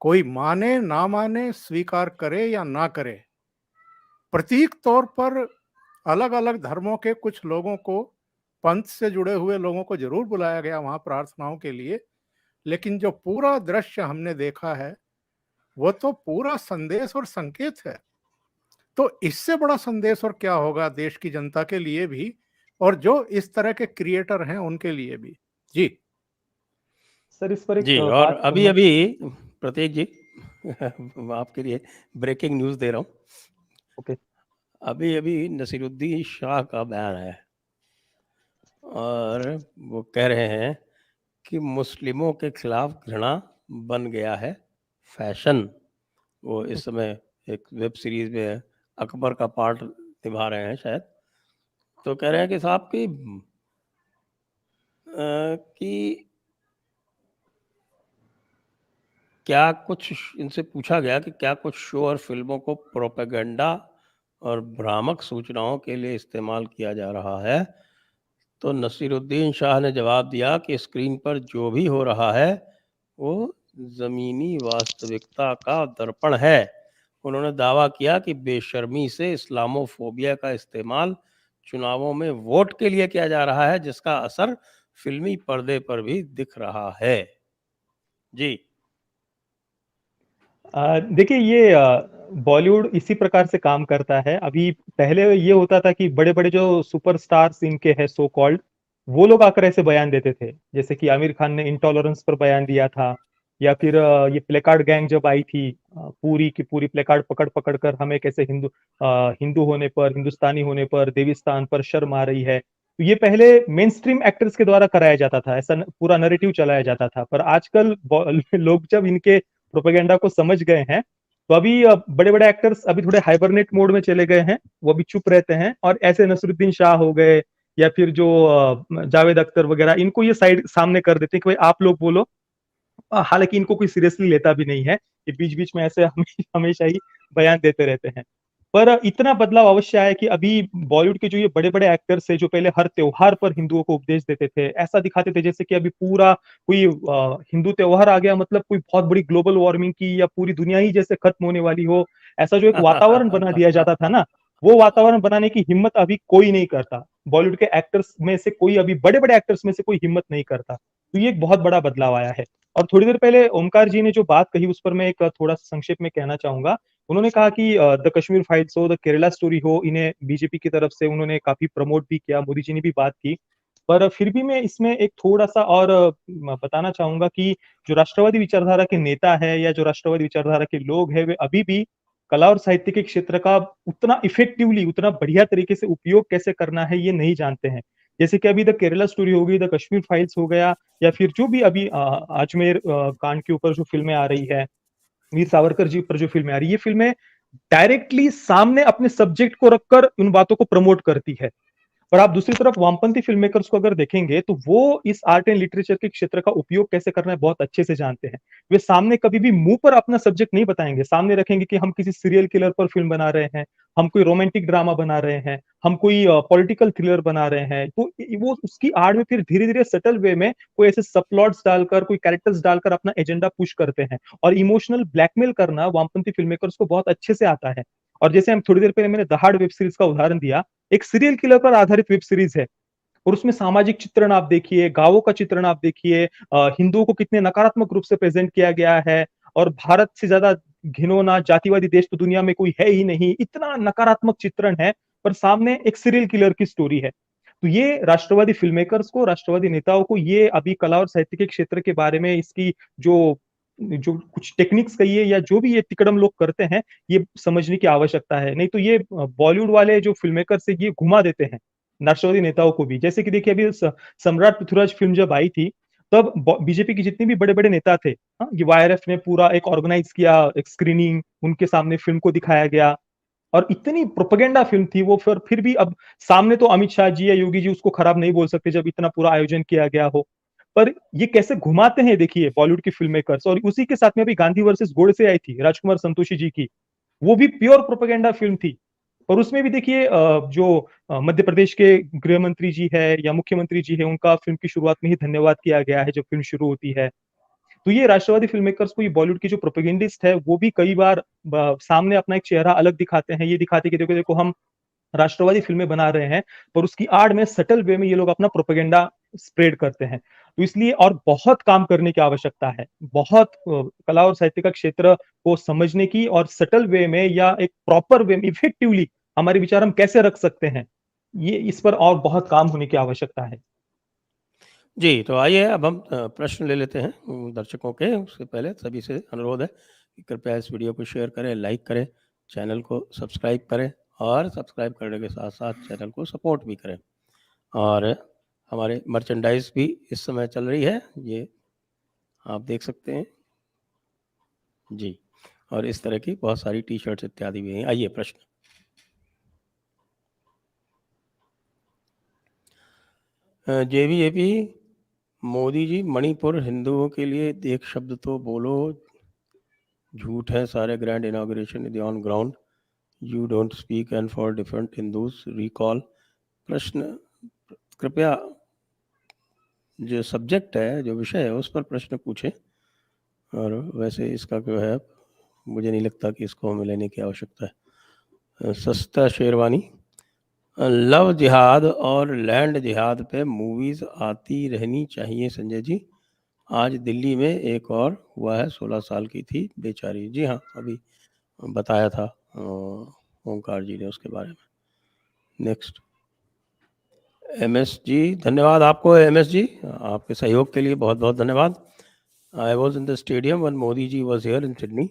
कोई माने ना माने, स्वीकार करे या ना करे, प्रतीक तौर पर अलग अलग धर्मों के कुछ लोगों को, पंथ से जुड़े हुए लोगों को जरूर बुलाया गया वहां प्रार्थनाओं के लिए, लेकिन जो पूरा दृश्य हमने देखा है वो तो पूरा संदेश और संकेत है। तो इससे बड़ा संदेश और क्या होगा देश की जनता के लिए भी, और जो इस तरह के क्रिएटर हैं उनके लिए भी। जी सर इस पर एक जी, और बात अभी मैं अभी प्रतीक जी आपके लिए ब्रेकिंग न्यूज़ दे रहा हूँ। ओके अभी अभी नसीरुद्दीन शाह का बयान है और वो कह रहे हैं कि मुस्लिमों के खिलाफ घृणा बन गया है फैशन। वो इस समय एक वेब सीरीज में अकबर का पार्ट निभा रहे हैं शायद। तो कह रहे हैं कि साहब कि क्या कुछ, इनसे पूछा गया कि क्या कुछ शो और फिल्मों को प्रोपेगेंडा और भ्रामक सूचनाओं के लिए इस्तेमाल किया जा रहा है, तो नसीरुद्दीन शाह ने जवाब दिया कि स्क्रीन पर जो भी हो रहा है वो ज़मीनी वास्तविकता का दर्पण है। उन्होंने दावा किया कि बेशर्मी से इस्लामोफोबिया का इस्तेमाल चुनावों में वोट के लिए किया जा रहा है, जिसका असर फिल्मी पर्दे पर भी दिख रहा है। जी देखिए ये बॉलीवुड इसी प्रकार से काम करता है। अभी पहले ये होता था कि बड़े-बड़े जो सुपरस्टार्स इनके हैं सो कॉल्ड, वो लोग आकर ऐसे बयान देते थे। जैसे कि आमिर खान ने इंटॉलरेंस पर बयान दिया था, या फिर ये प्लेकार्ड गैंग जब आई थी, पूरी की पूरी प्लेकार्ड पकड़-पकड़ कर हमें कैसे हिंदू होने पर, हिंदुस्तानी होने पर, देवीस्थान पर शर्म आ रही है। तो ये पहले मेनस्ट्रीम एक्टर्स के द्वारा कराया जाता था, ऐसा पूरा नैरेटिव चलाया जाता था। पर आजकल लोग जब इनके प्रोपेगेंडा को समझ गए हैं, तो अभी बड़े बड़े एक्टर्स अभी थोड़े हाइबरनेट मोड में चले गए हैं, वो अभी चुप रहते हैं। और ऐसे नसरुद्दीन शाह हो गए, या फिर जो जावेद अख्तर वगैरह, इनको ये साइड सामने कर देते हैं कि भाई आप लोग बोलो। हालांकि इनको कोई सीरियसली लेता भी नहीं है, ये बीच बीच में ऐसे हमेशा ही बयान देते रहते हैं। पर इतना बदलाव अवश्य आया कि अभी बॉलीवुड के जो ये बड़े बड़े एक्टर्स है, जो पहले हर त्योहार पर हिंदुओं को उपदेश देते थे, ऐसा दिखाते थे जैसे कि अभी पूरा कोई हिंदू त्योहार आ गया, मतलब कोई बहुत बड़ी ग्लोबल वार्मिंग की या पूरी दुनिया ही जैसे खत्म होने वाली हो, ऐसा जो एक वातावरण बना दिया जाता था ना, वो वातावरण बनाने की हिम्मत अभी कोई नहीं करता। बॉलीवुड के एक्टर्स में से कोई, अभी बड़े बड़े एक्टर्स में से कोई हिम्मत नहीं करता। तो ये एक बहुत बड़ा बदलाव आया है। और थोड़ी देर पहले ओमकार जी ने जो बात कही, उस पर मैं एक थोड़ा संक्षेप में कहना चाहूंगा। उन्होंने कहा कि द कश्मीर फाइल्स हो, द केरला स्टोरी हो, इन्हें बीजेपी की तरफ से उन्होंने काफी प्रमोट भी किया, मोदी जी ने भी बात की। पर फिर भी मैं इसमें एक थोड़ा सा और बताना चाहूंगा कि जो राष्ट्रवादी विचारधारा के नेता है, या जो राष्ट्रवादी विचारधारा के लोग हैं, वे अभी भी कला और साहित्य के क्षेत्र का उतना इफेक्टिवली, उतना बढ़िया तरीके से उपयोग कैसे करना है, ये नहीं जानते हैं। जैसे कि अभी द केरला स्टोरी हो गई, द कश्मीर फाइल्स हो गया, या फिर जो भी अभी अजमेर कांड के ऊपर जो फिल्में आ रही है, वीर सावरकर जी पर जो फिल्में आ रही है, ये फिल्में डायरेक्टली सामने अपने सब्जेक्ट को रखकर उन बातों को प्रमोट करती है। और आप दूसरी तरफ वामपंथी फिल्म मेकर्स को अगर देखेंगे, तो वो इस आर्ट एंड लिटरेचर के क्षेत्र का उपयोग कैसे करना है बहुत अच्छे से जानते हैं। वे सामने कभी भी मुंह पर अपना सब्जेक्ट नहीं बताएंगे, सामने रखेंगे कि हम किसी सीरियल किलर पर फिल्म बना रहे हैं, हम कोई रोमांटिक ड्रामा बना रहे हैं, हम कोई पॉलिटिकल थ्रिलर बना रहे हैं। तो वो उसकी आड़ में फिर धीरे धीरे सटल वे में कोई ऐसे सबप्लॉट्स डालकर, कोई कैरेक्टर्स डालकर अपना एजेंडा पुश करते हैं। और इमोशनल ब्लैकमेल करना वामपंथी फिल्म मेकर्स को बहुत अच्छे से आता है। और जैसे हम थोड़ी देर पहले मैंने दहाड़ वेब सीरीज का उदाहरण दिया, एक सीरियल किलर पर आधारित वेब सीरीज है, और उसमें सामाजिक चित्रण आप देखिए, गांवों का चित्रण आप देखिए, हिंदुओं को कितने नकारात्मक रूप से प्रेजेंट किया गया है। और भारत से ज्यादा घिनौना जातिवादी देश तो दुनिया में कोई है ही नहीं, इतना नकारात्मक चित्रण है, पर सामने एक सीरियल किलर की स्टोरी है। तो ये राष्ट्रवादी फिल्म मेकर्स को, राष्ट्रवादी नेताओं को ये अभी कला और साहित्य के क्षेत्र के बारे में इसकी जो जो कुछ टेक्निक्स कहिए या जो भी ये तिकड़म लोग करते हैं, ये समझने की आवश्यकता है। नहीं तो ये बॉलीवुड वाले जो फिल्म मेकर्स है ये घुमा देते हैं राष्ट्रवादी नेताओं को भी। जैसे कि देखिए अभी सम्राट पृथ्वीराज फिल्म जब आई थी, तब बीजेपी के जितने भी बड़े बड़े नेता थे, हाँ, ये वाईआरएफ ने पूरा एक ऑर्गेनाइज किया, एक स्क्रीनिंग, उनके सामने फिल्म को दिखाया गया और इतनी प्रोपेगेंडा फिल्म थी वो। फिर भी अब सामने तो अमित शाह जी या योगी जी उसको खराब नहीं बोल सकते जब इतना पूरा आयोजन किया गया हो। पर ये कैसे घुमाते हैं देखिए बॉलीवुड की फिल्म मेकर्स। और उसी के साथ में अभी गांधी वर्सेस गोडसे आई थी राजकुमार संतोषी जी की, वो भी प्योर प्रोपेगेंडा फिल्म थी। और उसमें भी देखिए जो मध्य प्रदेश के गृह मंत्री जी है या मुख्यमंत्री जी है, उनका फिल्म की शुरुआत में ही धन्यवाद किया गया है जब फिल्म शुरू होती है। तो ये राष्ट्रवादी फिल्म मेकर्स को, ये बॉलीवुड की जो प्रोपेगेंडिस्ट है, वो भी कई बार सामने अपना एक चेहरा अलग दिखाते हैं। ये दिखाते कि देखो देखो हम राष्ट्रवादी फिल्में बना रहे हैं, पर उसकी आड़ में सटल वे में ये लोग अपना प्रोपेगेंडा स्प्रेड करते हैं। तो इसलिए और बहुत काम करने की आवश्यकता है, बहुत कला और साहित्य का क्षेत्र को समझने की, और सटल वे में या एक प्रॉपर वे में इफेक्टिवली हमारे विचार हम कैसे रख सकते हैं, ये इस पर और बहुत काम होने की आवश्यकता है। जी, तो आइए अब हम प्रश्न ले लेते हैं दर्शकों के। उससे पहले सभी से अनुरोध है कि कृपया इस वीडियो को शेयर करें, लाइक करें, चैनल को सब्सक्राइब करें और सब्सक्राइब करने के साथ-साथ चैनल को सपोर्ट भी करें। और हमारे मर्चेंडाइज़ भी इस समय चल रही है, ये आप देख सकते हैं। जी, और इस तरह की बहुत सारी टी-शर्ट्स इत्यादि भी हैं। आइए प्रश्न। जेवीएपी मोदी जी, मणिपुर हिंदुओं के लिए एक शब्द तो बोलो, झूठ है सारे grand inauguration is on ground, you don't speak and for different Hindus recall. प्रश्न कृपया जो सब्जेक्ट है, जो विषय है, उस पर प्रश्न पूछें। और वैसे इसका जो है, मुझे नहीं लगता कि इसको हमें लेने की आवश्यकता है। सस्ता शेरवानी, लव जिहाद और लैंड जिहाद पे मूवीज़ आती रहनी चाहिए संजय जी। आज दिल्ली में एक और हुआ है, 16 साल की थी बेचारी। जी हाँ, अभी बताया था ओंकार जी ने उसके बारे में। नेक्स्ट एमएस जी, धन्यवाद आपको एमएस जी, आपके सहयोग के लिए बहुत बहुत धन्यवाद। I was in the stadium when Modi ji was here in Sydney,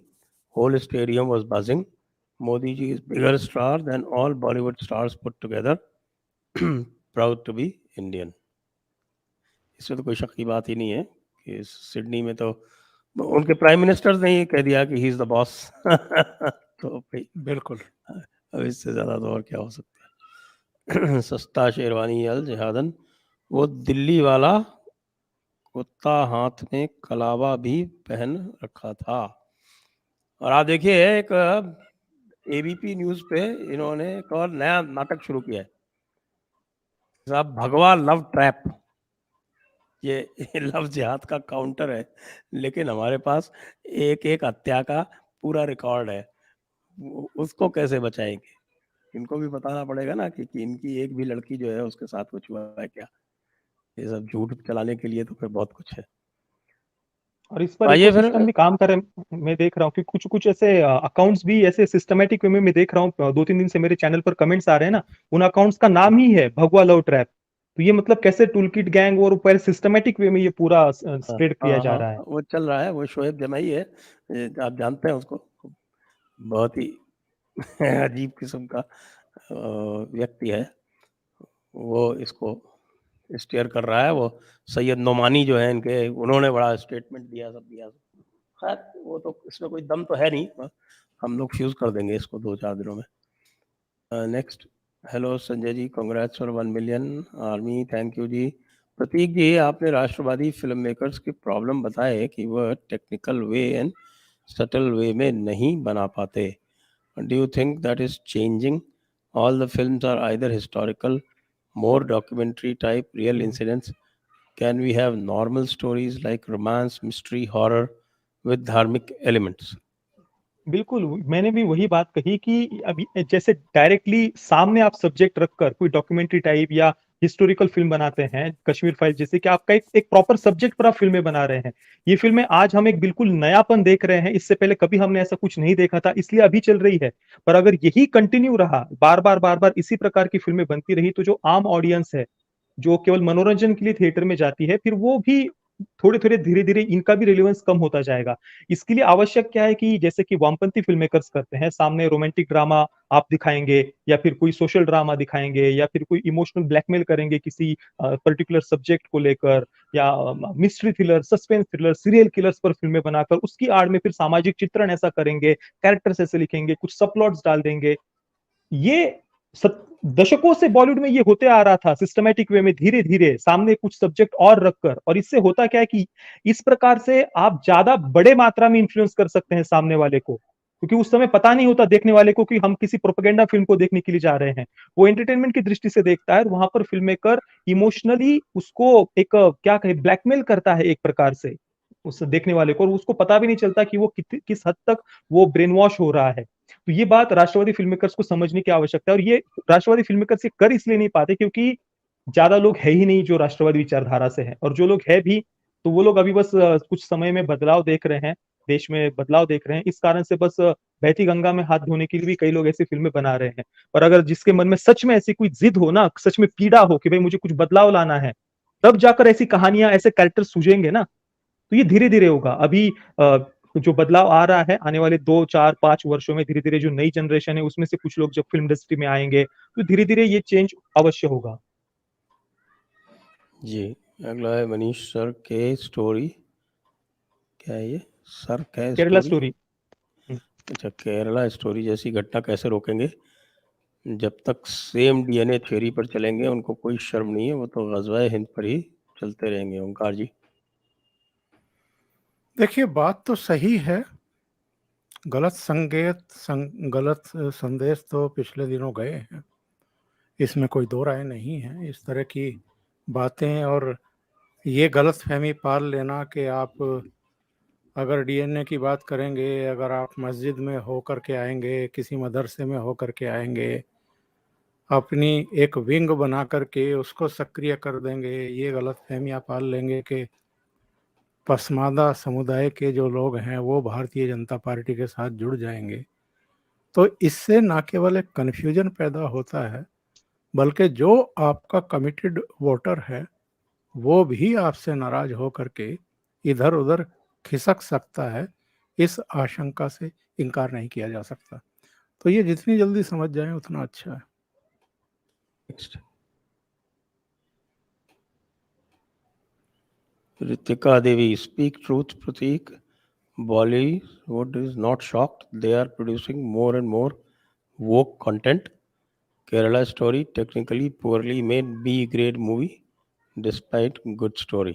whole stadium was buzzing. Modi ji is bigger star than all Bollywood stars put together, proud to be Indian. इसमें तो कोई शक की बात ही नहीं है कि सिडनी में तो उनके प्राइम मिनिस्टर ने ही कह दिया कि ही इज द बॉस। तो भाई बिल्कुल, अब इससे ज़्यादा तो और क्या हो सकता है। सस्ता शेरवानी अल जिहादन, वो दिल्ली वाला कुत्ता हाथ में कलावा भी पहन रखा था। और आप देखिए एक एबीपी न्यूज़ पे इन्होंने एक और नया नाटक शुरू किया है साहब, भगवा लव ट्रैप। ये लव जिहाद का काउंटर है, लेकिन हमारे पास एक एक हत्या का पूरा रिकॉर्ड है। उसको कैसे बचाएंगे? इनको भी बताना पड़ेगा ना कि इनकी एक भी लड़की जो है उसके साथ कुछ हुआ है क्या। ये सब झूठ चलाने के लिए तो फिर बहुत कुछ है। और इस पर आइए फिर। इकोसिस्टम भी काम कर रहे हैं। मैं देख रहा हूँ कि कुछ कुछ ऐसे अकाउंट्स भी ऐसे सिस्टमेटिक वे में मैं देख रहा हूँ, 2-3 दिन से मेरे चैनल पर कमेंट्स आ रहे हैं ना, उन अकाउंट्स का नाम ही है भगवा लव ट्रैप। तो ये मतलब कैसे टूल किट गैंग और ऊपर सिस्टमेटिक वे में ये पूरा स्प्रेड किया जा रहा है। वो चल रहा है, वो शोएब जमाई है, आप जानते हैं उसको, बहुत ही अजीब किस्म का व्यक्ति है। वो इसको स्टीयर कर रहा है। वो सैयद नोमानी जो है इनके, उन्होंने बड़ा स्टेटमेंट दिया, सब दिया। खैर वो तो, इसमें कोई दम तो है नहीं, हम लोग फ्यूज कर देंगे इसको 2-4 दिनों में। Next, hello Sanjay ji, congrats for 1 million army, thank you ji. Prateek ji, आपने राष्ट्रवादी फिल्म मेकर्स के प्रॉब्लम बताए कि वह technical way and subtle way में नहीं बना पाते। Do you think that is changing? All the films are either historical, more documentary type, real incidents? Can we have normal stories like romance, mystery, horror with dharmic elements? बिल्कुल, मैंने भी वही बात कही कि अभी जैसे डायरेक्टली सामने आप सब्जेक्ट रखकर कोई डॉक्यूमेंट्री टाइप या हिस्टोरिकल फिल्म बनाते हैं, कश्मीर फाइल जैसे कि आपका एक प्रॉपर सब्जेक्ट पर आप फिल्में बना रहे हैं। ये फिल्में आज हम एक बिल्कुल नयापन देख रहे हैं, इससे पहले कभी हमने ऐसा कुछ नहीं देखा था, इसलिए अभी चल रही है। पर अगर यही कंटिन्यू रहा, बार बार इसी प्रकार की फिल्में बनती रही, तो जो आम ऑडियंस है जो केवल मनोरंजन के लिए थिएटर में जाती है, फिर वो भी थोड़े-थोड़े, धीरे-धीरे इनका भी रिलेवेंस कम होता जाएगा। इसके लिए आवश्यक क्या है कि जैसे कि वामपंथी फ़िल्म मेकर्स करते हैं, सामने रोमांटिक ड्रामा आप दिखाएँगे या फिर कोई सोशल ड्रामा दिखाएँगे या फिर कोई इमोशनल ब्लैकमेल करेंगे किसी पर्टिकुलर सब्जेक्ट को लेकर या mystery thriller, suspense thriller, serial killers पर फ़िल्में बनाकर उसकी आड़ में फिर सामाजिक चित्रण ऐसा करेंगे, कैरेक्टर्स ऐसे लिखेंगे, कुछ सबप्लॉट्स डाल देंगे। ये दशकों से बॉलीवुड में ये होते आ रहा था सिस्टमैटिक वे में धीरे-धीरे सामने कुछ सब्जेक्ट और रखकर और इससे होता क्या है कि इस प्रकार से आप ज्यादा बड़े मात्रा में इन्फ्लुएंस कर सकते हैं सामने वाले को क्योंकि उस समय पता नहीं होता देखने वाले को कि हम किसी प्रोपेगेंडा फिल्म को देखने के लिए जा रहे हैं। वो एंटरटेनमेंट की दृष्टि से देखता है और वहां पर फिल्म मेकर इमोशनली उसको एक क्या कहे ब्लैकमेल करता है एक प्रकार से उस देखने वाले को और उसको पता भी नहीं चलता कि वो किस हद तक वो ब्रेन वॉश हो रहा है। तो ये बात राष्ट्रवादी फिल्म मेकर्स को समझने की आवश्यकता है और ये राष्ट्रवादी फिल्म मेकर्स ये कर इसलिए नहीं पाते क्योंकि ज्यादा लोग है ही नहीं जो राष्ट्रवादी विचारधारा से है और जो लोग है भी तो वो लोग अभी बस कुछ समय में बदलाव देख रहे हैं, देश में बदलाव देख रहे हैं, इस कारण से बस बहती गंगा में हाथ धोने के लिए भी कई लोग ऐसी फिल्में बना रहे हैं। और अगर जिसके मन में सच में ऐसी कोई जिद हो ना, सच में पीड़ा हो कि भाई मुझे कुछ बदलाव लाना है, तब जाकर ऐसी कहानियां ऐसे कैरेक्टर सूझेंगे ना। तो ये धीरे धीरे होगा। अभी जो बदलाव आ रहा है आने वाले 2, 4, 5 वर्षों में धीरे-धीरे जो नई जनरेशन है उसमें से कुछ लोग जब फिल्म इंडस्ट्री में आएंगे तो धीरे-धीरे ये चेंज अवश्य होगा। जी, अगला है मनीष सर के स्टोरी। क्या है ये? सर क्या केरला स्टोरी? स्टोरी। अच्छा, केरला स्टोरी जैसी घटना कैसे रोकेंगे? जब तक सेम डीएनए थ्योरी पर चलेंगे उनको कोई शर्म नहीं है, वो तो ग़ज़वा-ए हिंद पर ही चलते रहेंगे। ओंकार जी। देखिए बात तो सही है, गलत संदेश तो पिछले दिनों गए हैं, इसमें कोई दो राय नहीं है। इस तरह की बातें और ये गलतफहमी पाल लेना कि आप अगर डीएनए की बात करेंगे, अगर आप मस्जिद में हो कर के आएंगे, किसी मदरसे में हो कर के आएंगे, अपनी एक विंग बना करके उसको सक्रिय कर देंगे, ये गलतफहमियां पाल लेंगे कि पसमानदा समुदाय के जो लोग हैं वो भारतीय जनता पार्टी के साथ जुड़ जाएंगे। तो इससे ना केवल एक कन्फ्यूजन पैदा होता है, बल्कि जो आपका कमिटेड वोटर है वो भी आपसे नाराज हो करके इधर उधर खिसक सकता है। इस आशंका से इनकार नहीं किया जा सकता। तो ये जितनी जल्दी समझ जाएं उतना अच्छा है। Next, Ritika Devi, speak truth, Pratik. Bollywood is not shocked. They are producing more and more woke content. Kerala Story, technically poorly made B-grade movie, despite good story.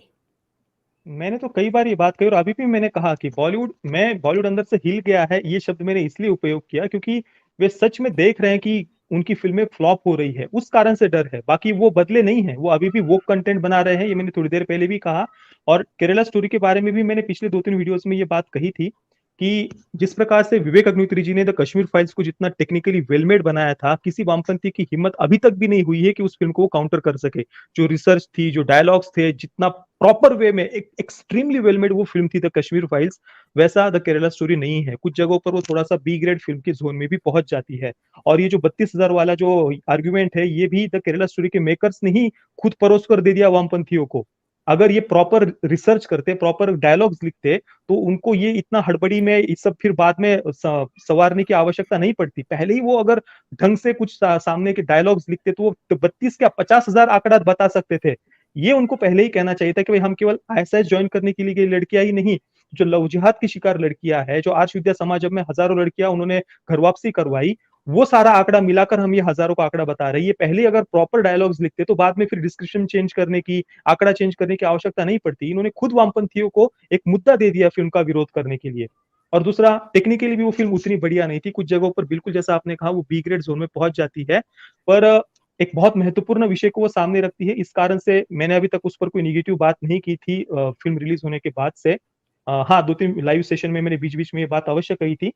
मैंने तो कई बार ये बात कही और अभी भी मैंने कहा कि बॉलीवुड अंदर से हिल गया है, ये शब्द मैंने इसलिए उपयोग किया क्योंकि वे सच में देख रहे हैं कि उनकी फिल्में फ्लॉप हो रही है, उस कारण से डर है। बाकी वो बदले नहीं है, वो अभी भी वो कंटेंट बना रहे हैं, ये मैंने थोड़ी देर पहले भी कहा। और केरला स्टोरी के बारे में भी मैंने पिछले 2-3 वीडियोस में ये बात कही थी कि जिस प्रकार से विवेक अग्निहोत्री जी ने द कश्मीर फाइल्स को जितना टेक्निकली वेलमेड बनाया था, किसी वामपंथी की हिम्मत अभी तक भी नहीं हुई है कि उस फिल्म को काउंटर कर सके। जो रिसर्च थी, जो डायलॉग्स थे, जितना प्रॉपर वे में एक एक्सट्रीमली वेल मेड वो फिल्म थी द कश्मीर फाइल्स, वैसा द केरला स्टोरी नहीं है। कुछ जगहों पर वो थोड़ा सा बी ग्रेड फिल्म के जोन में भी पहुंच जाती है। और ये जो 32,000 वाला जो आर्ग्यूमेंट है, ये भी द केरला स्टोरी के मेकर्स ने ही खुद परोस कर दे दिया वामपंथियों को। अगर ये प्रॉपर रिसर्च करते, प्रॉपर डायलॉग्स लिखते, तो उनको ये इतना हड़बड़ी में ये सब फिर बाद में सवारने की आवश्यकता नहीं पड़ती। पहले ही वो अगर ढंग से कुछ सामने के डायलॉग्स लिखते तो वो 32 क्या 50,000 आंकड़ा बता सकते थे। ये उनको पहले ही कहना चाहिए था कि भाई हम केवल आईएसआईएस ज्वाइन करने के लिए गई लड़कियां ही नहीं, जो लव जिहाद की शिकार लड़कियां है, जो आर्ष विद्या समाज में हजारों लड़कियां उन्होंने घर वापसी करवाई, वो सारा आंकड़ा मिलाकर हम ये हजारों का आंकड़ा बता रहे हैं। ये पहले अगर प्रॉपर डायलॉग्स लिखते तो बाद में फिर डिस्क्रिप्शन चेंज करने की, आंकड़ा चेंज करने की आवश्यकता नहीं पड़ती। इन्होंने खुद वामपंथियों को एक मुद्दा दे दिया फिल्म का विरोध करने के लिए। और दूसरा, टेक्निकली भी वो फिल्म उतनी बढ़िया नहीं थी, कुछ जगहों पर बिल्कुल जैसा आपने कहा वो बी ग्रेड जोन में पहुंच जाती है, पर एक बहुत महत्वपूर्ण विषय को वो सामने रखती है। इस कारण से मैंने अभी तक उस पर कोई निगेटिव बात नहीं की थी फिल्म रिलीज होने के बाद से। हाँ, 2-3 लाइव सेशन में मैंने बीच बीच में ये बात अवश्य कही थी,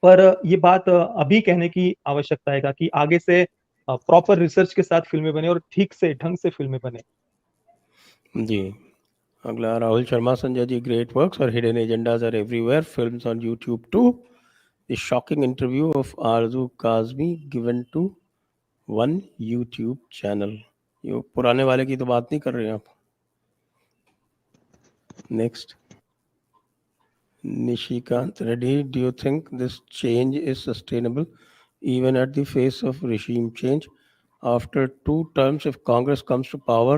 पर ये बात अभी कहने की आवश्यकता है कि आगे से प्रॉपर रिसर्च के साथ फिल्में बने और ठीक से ढंग से फिल्में बने। जी, अगला राहुल शर्मा, संजय जी, great works और hidden agendas are everywhere. Films on YouTube too. The shocking interview of Arzu Kazmi given to one YouTube channel. ये पुराने वाले की तो बात नहीं कर रहे हैं आप। Next, Nishikant Reddy, do you think this change is sustainable even at the face of regime change? After 2 terms, if Congress comes to power,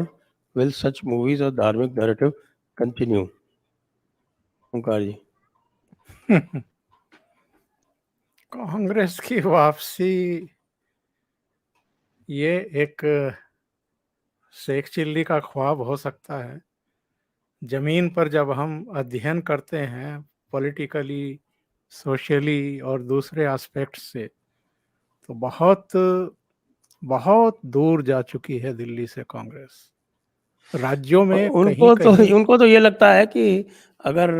will such movies or dharmic narrative continue? ओंकार जी। कांग्रेस की वापसी ये एक शेख चिल्ली का ख्वाब हो सकता है। जमीन पर जब हम अध्ययन करते हैं पॉलिटिकली, सोशली और दूसरे एस्पेक्ट से, तो बहुत बहुत दूर जा चुकी है दिल्ली से कांग्रेस। राज्यों में उनको कहीं उनको तो ये लगता है कि अगर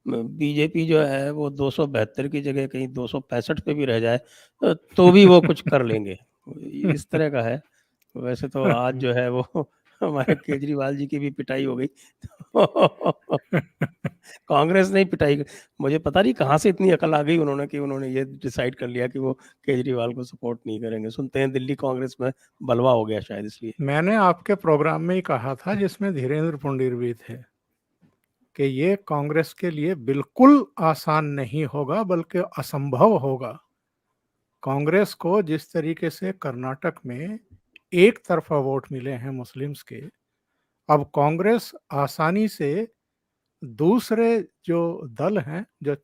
बीजेपी जो है वो 272 की जगह कहीं 265 पे भी रह जाए तो भी वो कुछ कर लेंगे, इस तरह का है। वैसे तो आज जो है वो हमारे केजरीवाल जी की भी पिटाई हो गई कांग्रेस ने पिटाई, मुझे पता नहीं कहाँ से इतनी अकल आ गई उन्होंने कि उन्होंने ये डिसाइड कर लिया कि वो केजरीवाल को सपोर्ट नहीं करेंगे। सुनते हैं दिल्ली कांग्रेस में बलवा हो गया शायद इसलिए। मैंने आपके प्रोग्राम में ही कहा था, जिसमें धीरेन्द्र पुंडीर भी थे, कि ये कांग्रेस के लिए बिल्कुल आसान नहीं होगा बल्कि असंभव होगा। कांग्रेस को जिस तरीके से कर्नाटक में एक तरफा वोट मिले हैं मुस्लिम्स के, अब कांग्रेस आसानी से दूसरे जो दल हैं, जो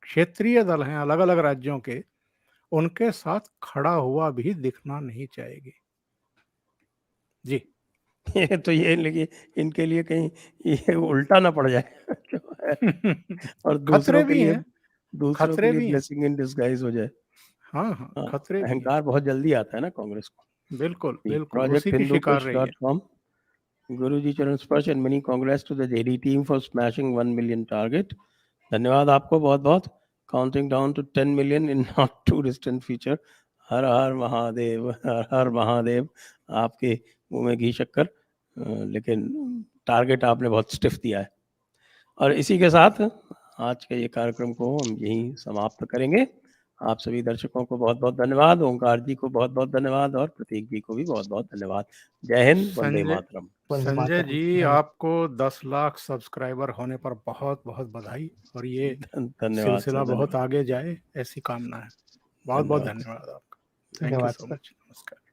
क्षेत्रीय दल हैं अलग अलग राज्यों के, उनके साथ खड़ा हुआ भी दिखना नहीं चाहेगी। जी ये तो ये लेकिन इनके लिए कहीं ये उल्टा ना पड़ जाए और खतरे भी हैं, दूसरों के खतरे लिए भी हैं। ब्लेसिंग इन डिस्गाइज हो जाए। हाँ हाँ, हाँ, खतरे भी हैं। अहंकार बहुत जल्दी आता है ना कांग्रेस को। बिल्कुल बिल्कुल, प्रोजेक्ट उसी की हिंदू शिकार रही है। कुश.com, गुरुजी चरण स्पर्श and many congrats to the JD team for smashing 1 million target. धन्यवाद आपको बहुत बहुत। Counting down to 10 million in not to distant future. हर हर महादेव, हर हर महादेव। आपके मुंह में घी शक्कर, लेकिन टारगेट आपने बहुत स्टिफ दिया है। और इसी के साथ आज के ये कार्यक्रम को हम यहीं समाप्त करेंगे। आप सभी दर्शकों को बहुत बहुत धन्यवाद, ओंकार जी को बहुत बहुत धन्यवाद और प्रतीक जी को भी बहुत बहुत धन्यवाद। जय हिंद, वंदे मातरम। संजय जी, आपको 10 लाख सब्सक्राइबर होने पर बहुत बहुत बधाई, और ये धन्यवाद सिलसिला सर, बहुत आगे जाए ऐसी कामना है। बहुत बहुत धन्यवाद आपका। Thank you so much. नमस्कार।